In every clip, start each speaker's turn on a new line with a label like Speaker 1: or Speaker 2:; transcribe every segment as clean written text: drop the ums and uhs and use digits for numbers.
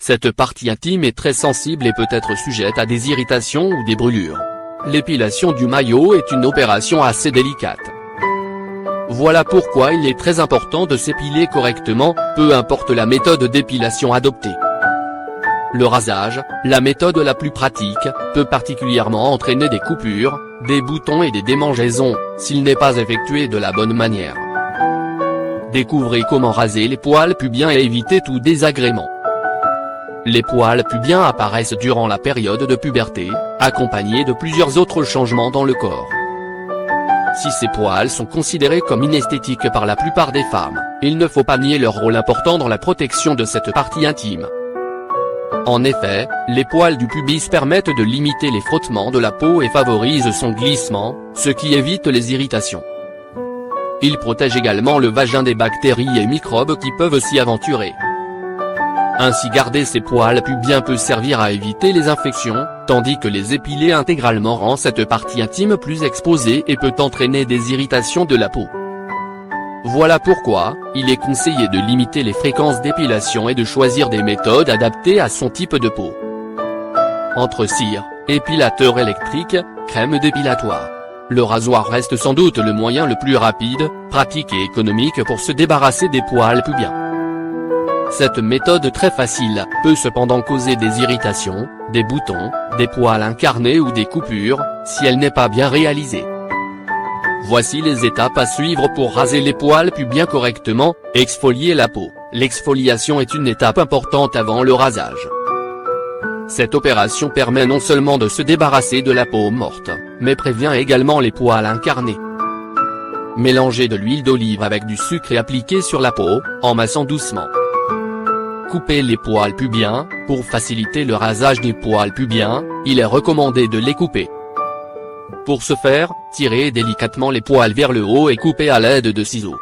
Speaker 1: Cette partie intime est très sensible et peut être sujette à des irritations ou des brûlures. L'épilation du maillot est une opération assez délicate. Voilà pourquoi il est très important de s'épiler correctement, peu importe la méthode d'épilation adoptée. Le rasage, la méthode la plus pratique, peut particulièrement entraîner des coupures, des boutons et des démangeaisons, s'il n'est pas effectué de la bonne manière. Découvrez comment raser les poils pubiens et éviter tout désagrément. Les poils pubiens apparaissent durant la période de puberté, accompagnés de plusieurs autres changements dans le corps. Si ces poils sont considérés comme inesthétiques par la plupart des femmes, il ne faut pas nier leur rôle important dans la protection de cette partie intime. En effet, les poils du pubis permettent de limiter les frottements de la peau et favorisent son glissement, ce qui évite les irritations. Ils protègent également le vagin des bactéries et microbes qui peuvent s'y aventurer. Ainsi garder ces poils pubiens peut servir à éviter les infections, tandis que les épiler intégralement rend cette partie intime plus exposée et peut entraîner des irritations de la peau. Voilà pourquoi, il est conseillé de limiter les fréquences d'épilation et de choisir des méthodes adaptées à son type de peau. Entre cire, épilateur électrique, crème dépilatoire. Le rasoir reste sans doute le moyen le plus rapide, pratique et économique pour se débarrasser des poils pubiens. Cette méthode très facile peut cependant causer des irritations, des boutons, des poils incarnés ou des coupures, si elle n'est pas bien réalisée. Voici les étapes à suivre pour raser les poils pubiens correctement. Exfolier la peau. L'exfoliation est une étape importante avant le rasage. Cette opération permet non seulement de se débarrasser de la peau morte, mais prévient également les poils incarnés. Mélangez de l'huile d'olive avec du sucre et appliquez sur la peau, en massant doucement. Coupez les poils pubiens. Pour faciliter le rasage des poils pubiens, il est recommandé de les couper. Pour ce faire, tirez délicatement les poils vers le haut et coupez à l'aide de ciseaux.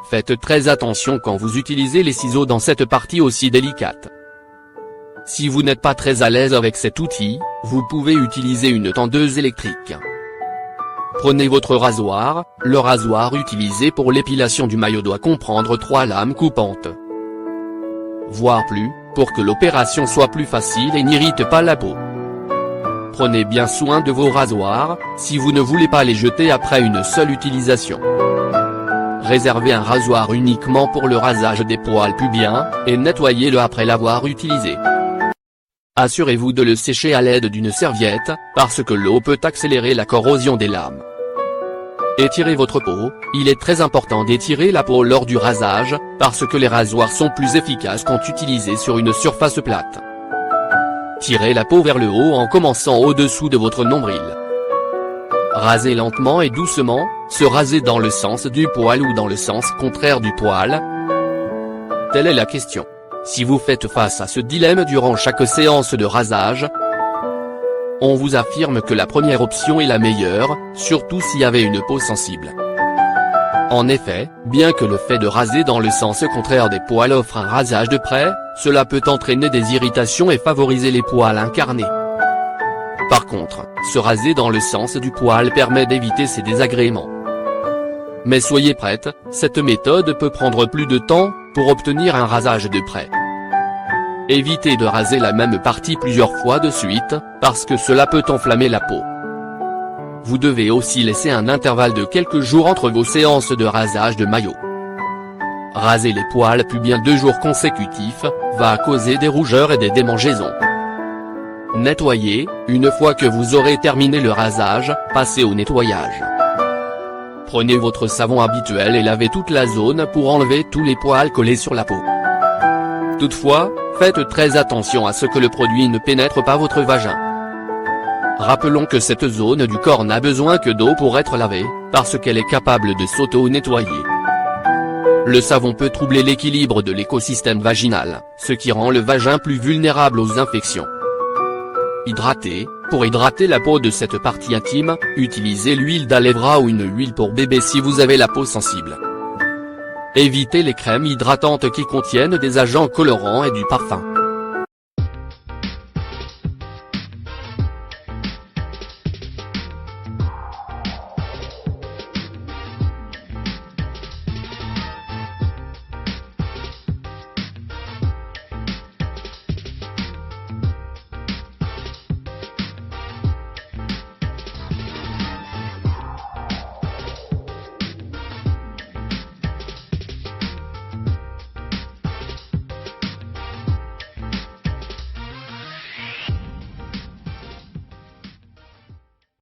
Speaker 1: Faites très attention quand vous utilisez les ciseaux dans cette partie aussi délicate. Si vous n'êtes pas très à l'aise avec cet outil, vous pouvez utiliser une tondeuse électrique. Prenez votre rasoir. Le rasoir utilisé pour l'épilation du maillot doit comprendre 3 lames coupantes, voire plus, pour que l'opération soit plus facile et n'irrite pas la peau. Prenez bien soin de vos rasoirs, si vous ne voulez pas les jeter après une seule utilisation. Réservez un rasoir uniquement pour le rasage des poils pubiens, et nettoyez-le après l'avoir utilisé. Assurez-vous de le sécher à l'aide d'une serviette, parce que l'eau peut accélérer la corrosion des lames. Étirez votre peau. Il est très important d'étirer la peau lors du rasage, parce que les rasoirs sont plus efficaces quand utilisés sur une surface plate. Tirez la peau vers le haut en commençant au-dessous de votre nombril. Rasez lentement et doucement. Se raser dans le sens du poil ou dans le sens contraire du poil? Telle est la question. Si vous faites face à ce dilemme durant chaque séance de rasage, on vous affirme que la première option est la meilleure, surtout s'il y avait une peau sensible. En effet, bien que le fait de raser dans le sens contraire des poils offre un rasage de près, cela peut entraîner des irritations et favoriser les poils incarnés. Par contre, se raser dans le sens du poil permet d'éviter ces désagréments. Mais soyez prête, cette méthode peut prendre plus de temps, pour obtenir un rasage de près. Évitez de raser la même partie plusieurs fois de suite, parce que cela peut enflammer la peau. Vous devez aussi laisser un intervalle de quelques jours entre vos séances de rasage de maillot. Raser les poils pubiens 2 jours consécutifs, va causer des rougeurs et des démangeaisons. Nettoyez. Une fois que vous aurez terminé le rasage, passez au nettoyage. Prenez votre savon habituel et lavez toute la zone pour enlever tous les poils collés sur la peau. Toutefois, faites très attention à ce que le produit ne pénètre pas votre vagin. Rappelons que cette zone du corps n'a besoin que d'eau pour être lavée, parce qu'elle est capable de s'auto-nettoyer. Le savon peut troubler l'équilibre de l'écosystème vaginal, ce qui rend le vagin plus vulnérable aux infections. Hydratez. Pour hydrater la peau de cette partie intime, utilisez l'huile d'aloe vera ou une huile pour bébé si vous avez la peau sensible. Évitez les crèmes hydratantes qui contiennent des agents colorants et du parfum.